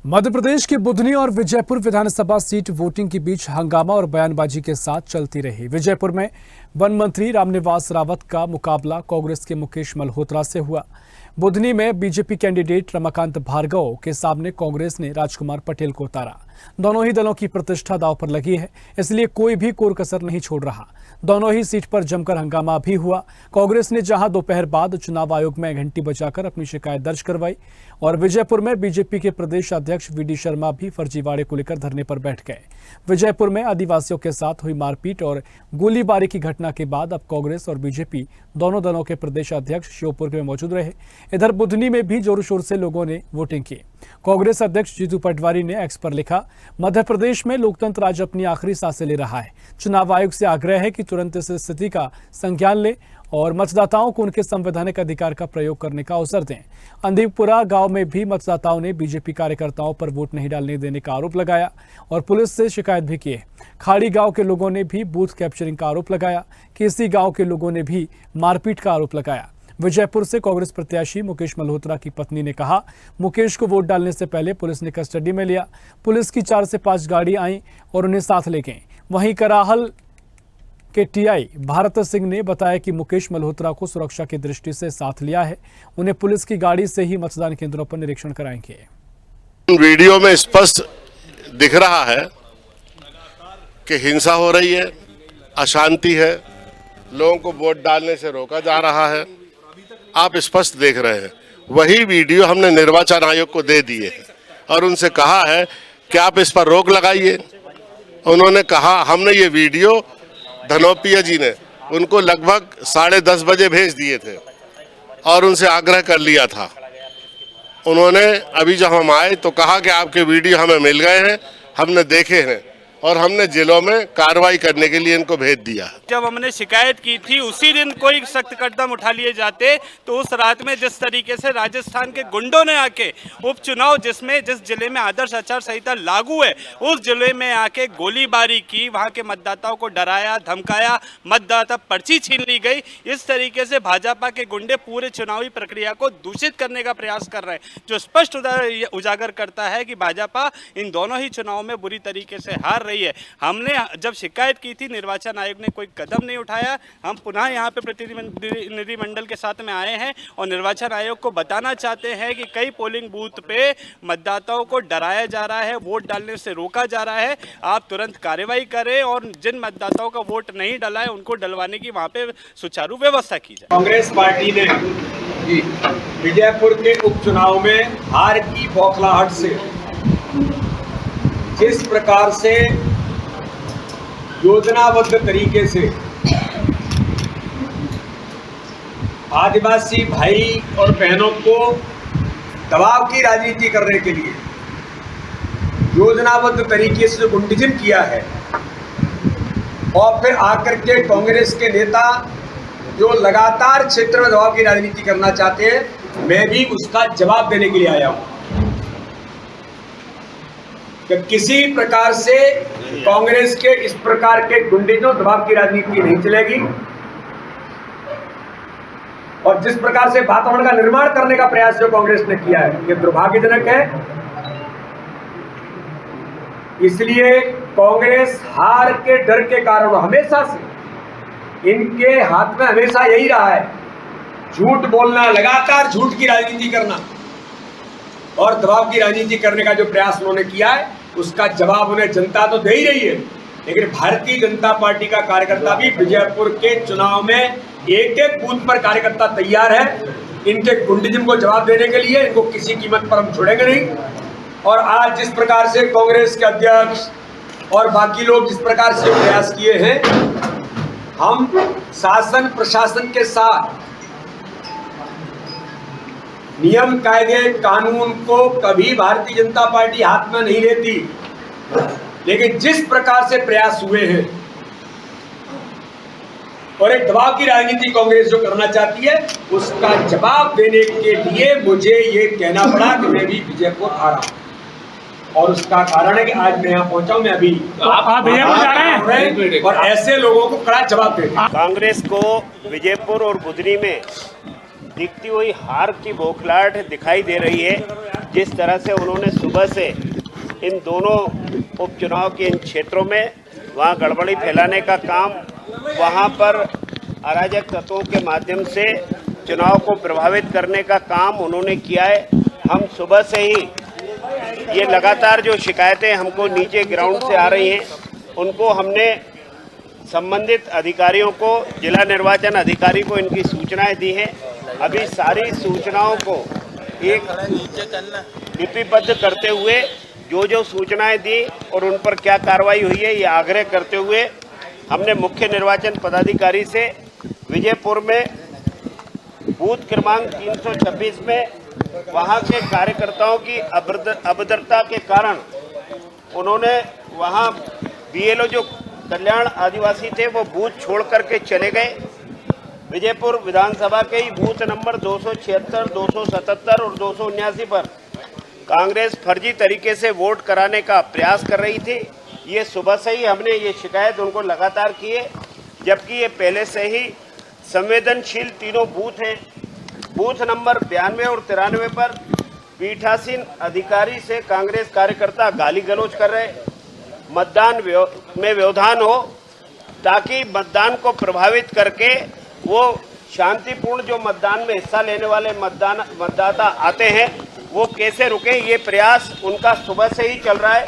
मध्य प्रदेश की बुधनी और विजयपुर विधानसभा seat voting के बीच हंगामा और बयानबाजी के साथ चलती रही। विजयपुर में वन मंत्री रामनिवास रावत का मुकाबला कांग्रेस के मुकेश मल्होत्रा से हुआ। बुधनी में बीजेपी कैंडिडेट रमाकांत भार्गव के सामने कांग्रेस ने राजकुमार पटेल को उतारा। दोनों ही दलों की प्रतिष्ठा दांव पर लगी है, इसलिए कोई भी कोर कसर नहीं छोड़ रहा। दोनों ही सीट पर जमकर हंगामा भी हुआ। कांग्रेस ने जहां दोपहर बाद चुनाव आयोग में घंटी बजाकर अपनी शिकायत दर्ज करवाई और विजयपुर में बीजेपी के प्रदेश अध्यक्ष वीडी शर्मा भी फर्जीवाड़े को लेकर धरने पर बैठ गए। विजयपुर में आदिवासियों के साथ हुई मारपीट और गोलीबारी की घटना के बाद अब कांग्रेस और बीजेपी दोनों दलों के प्रदेश अध्यक्ष श्योपुर में मौजूद रहे। इधर बुधनी में भी जोर शोर से लोगों ने वोटिंग की। कांग्रेस अध्यक्ष जीतू पटवारी ने एक्स पर लिखा, मध्य प्रदेश में लोकतंत्र आज अपनी आखिरी सांसें ले रहा है। चुनाव आयोग से आग्रह है कि तुरंत इस स्थिति का संज्ञान ले और मतदाताओं को उनके संवैधानिक अधिकार का प्रयोग करने का अवसर दें। अंदीपुरा गांव में भी मतदाताओं ने बीजेपी कार्यकर्ताओं पर वोट नहीं डालने देने का आरोप लगाया और पुलिस से शिकायत भी की है। खाड़ी गांव के लोगों ने भी बूथ कैप्चरिंग का आरोप लगाया। केसी गांव के लोगों ने भी मारपीट का आरोप लगाया। विजयपुर से कांग्रेस प्रत्याशी मुकेश मल्होत्रा की पत्नी ने कहा, मुकेश को वोट डालने से पहले पुलिस ने कस्टडी में लिया। पुलिस की 4 से 5 गाड़ी आई और उन्हें साथ ले गए। वहीं कराहल के टीआई भारत सिंह ने बताया कि मुकेश मल्होत्रा को सुरक्षा की दृष्टि से साथ लिया है। उन्हें पुलिस की गाड़ी से ही मतदान केंद्रों पर निरीक्षण कराएंगे। वीडियो में स्पष्ट दिख रहा है कि हिंसा हो रही है, अशांति है, लोगों को वोट डालने से रोका जा रहा है। आप स्पष्ट देख रहे हैं। वही वीडियो हमने निर्वाचन आयोग को दे दिए है और उनसे कहा है कि आप इस पर रोक लगाइए। उन्होंने कहा, हमने ये वीडियो धनोपिया जी ने उनको लगभग 10:30 बजे भेज दिए थे और उनसे आग्रह कर लिया था। उन्होंने अभी जब हम आए तो कहा कि आपके वीडियो हमें मिल गए हैं, हमने देखे हैं और हमने जिलों में कार्रवाई करने के लिए इनको भेज दिया। जब हमने शिकायत की थी उसी दिन कोई सख्त कदम उठा लिए जाते तो उस रात में जिस तरीके से राजस्थान के गुंडों ने आके उपचुनाव जिस जिले में आदर्श आचार संहिता लागू है उस जिले में आके गोलीबारी की, वहां के मतदाताओं को डराया धमकाया, मतदाता पर्ची छीन ली गई। इस तरीके से भाजपा के गुंडे पूरे चुनावी प्रक्रिया को दूषित करने का प्रयास कर रहे हैं, जो स्पष्ट उजागर करता है कि भाजपा इन दोनों ही चुनावों में बुरी तरीके से हार रही है। हमने जब शिकायत की थी, निर्वाचन आयोग ने कोई कदम नहीं उठाया। हम पुनः यहाँ पे प्रतिनिधि मंडल के साथ में आए हैं और निर्वाचन आयोग को बताना चाहते हैं कि कई पोलिंग बूथ पे मतदाताओं को डराया जा रहा है, वोट डालने से रोका जा रहा है। आप तुरंत कार्रवाई करें और जिन मतदाताओं का वोट नहीं डला है उनको डलवाने की वहाँ पे सुचारू व्यवस्था की जाए। कांग्रेस पार्टी ने विजयपुर के उपचुनाव में हार की बौखलाहट से जिस प्रकार से योजनाबद्ध तरीके से आदिवासी भाई और बहनों को दबाव की राजनीति करने के लिए योजनाबद्ध तरीके से जो गुंडिज्म किया है और फिर आकर के कांग्रेस के नेता जो लगातार क्षेत्र में दबाव की राजनीति करना चाहते हैं, मैं भी उसका जवाब देने के लिए आया हूं कि किसी प्रकार से कांग्रेस के इस प्रकार के गुंडिज्म दबाव की राजनीति नहीं चलेगी और जिस प्रकार से वातावरण का निर्माण करने का प्रयास जो कांग्रेस ने किया है, ये दुर्भाग्यजनक है। इसलिए कांग्रेस हार के डर के कारण हमेशा से इनके हाथ में हमेशा यही रहा है, झूठ बोलना, लगातार झूठ की राजनीति करना और दबाव की राजनीति करने का जो प्रयास उन्होंने किया है उसका जवाब उन्हें जनता तो दे ही रही है। लेकिन भारतीय जनता पार्टी का कार्यकर्ता भी विजयपुर के चुनाव में एक बूथ पर कार्यकर्ता तैयार है इनके गुंडिज्म को जवाब देने के लिए। इनको किसी कीमत पर हम छोड़ेंगे नहीं। और आज जिस प्रकार से कांग्रेस के अध्यक्ष और बाकी लोग जिस प्रकार से प्रयास किए हैं, हम शासन प्रशासन के साथ नियम कायदे कानून को कभी भारतीय जनता पार्टी हाथ में नहीं लेती, लेकिन जिस प्रकार से प्रयास हुए हैं और एक दबाव की राजनीति कांग्रेस जो करना चाहती है उसका जवाब देने के लिए मुझे ये कहना पड़ा कि मैं भी विजयपुर आ रहा हूं। और उसका कारण है कि आज मैं यहाँ पहुंचा हूं। मैं अभी आप विजयपुर जा रहे हैं और ऐसे लोगों को कड़ा जवाब देंगे। कांग्रेस को विजयपुर और बुधनी में दिखती हुई हार की बौखलाहट दिखाई दे रही है। जिस तरह से उन्होंने सुबह से इन दोनों उपचुनाव के इन क्षेत्रों में वहाँ गड़बड़ी फैलाने का काम, वहाँ पर अराजक तत्वों के माध्यम से चुनाव को प्रभावित करने का काम उन्होंने किया है। हम सुबह से ही ये लगातार जो शिकायतें हमको नीचे ग्राउंड से आ रही हैं, उनको हमने संबंधित अधिकारियों को, जिला निर्वाचन अधिकारी को इनकी सूचनाएं दी हैं। अभी सारी सूचनाओं को एक लिपिबद्ध करते हुए जो सूचनाएं दी और उन पर क्या कार्रवाई हुई है, ये आग्रह करते हुए हमने मुख्य निर्वाचन पदाधिकारी से विजयपुर में बूथ क्रमांक 326 में वहां के कार्यकर्ताओं की अभद्रता के कारण उन्होंने वहां बीएलओ जो कल्याण आदिवासी थे वो बूथ छोड़ करके चले गए। विजयपुर विधानसभा के ही बूथ नंबर 276, 277 और 279 पर कांग्रेस फर्जी तरीके से वोट कराने का प्रयास कर रही थी। ये सुबह से ही हमने ये शिकायत उनको लगातार की है, जबकि ये पहले से ही संवेदनशील तीनों बूथ हैं। बूथ नंबर 92 और 93 पर पीठासीन अधिकारी से कांग्रेस कार्यकर्ता गाली गलौज कर रहे, मतदान में व्यवधान हो ताकि मतदान को प्रभावित करके वो शांतिपूर्ण जो मतदान में हिस्सा लेने वाले मतदाता आते हैं वो कैसे रुके, ये प्रयास उनका सुबह से ही चल रहा है।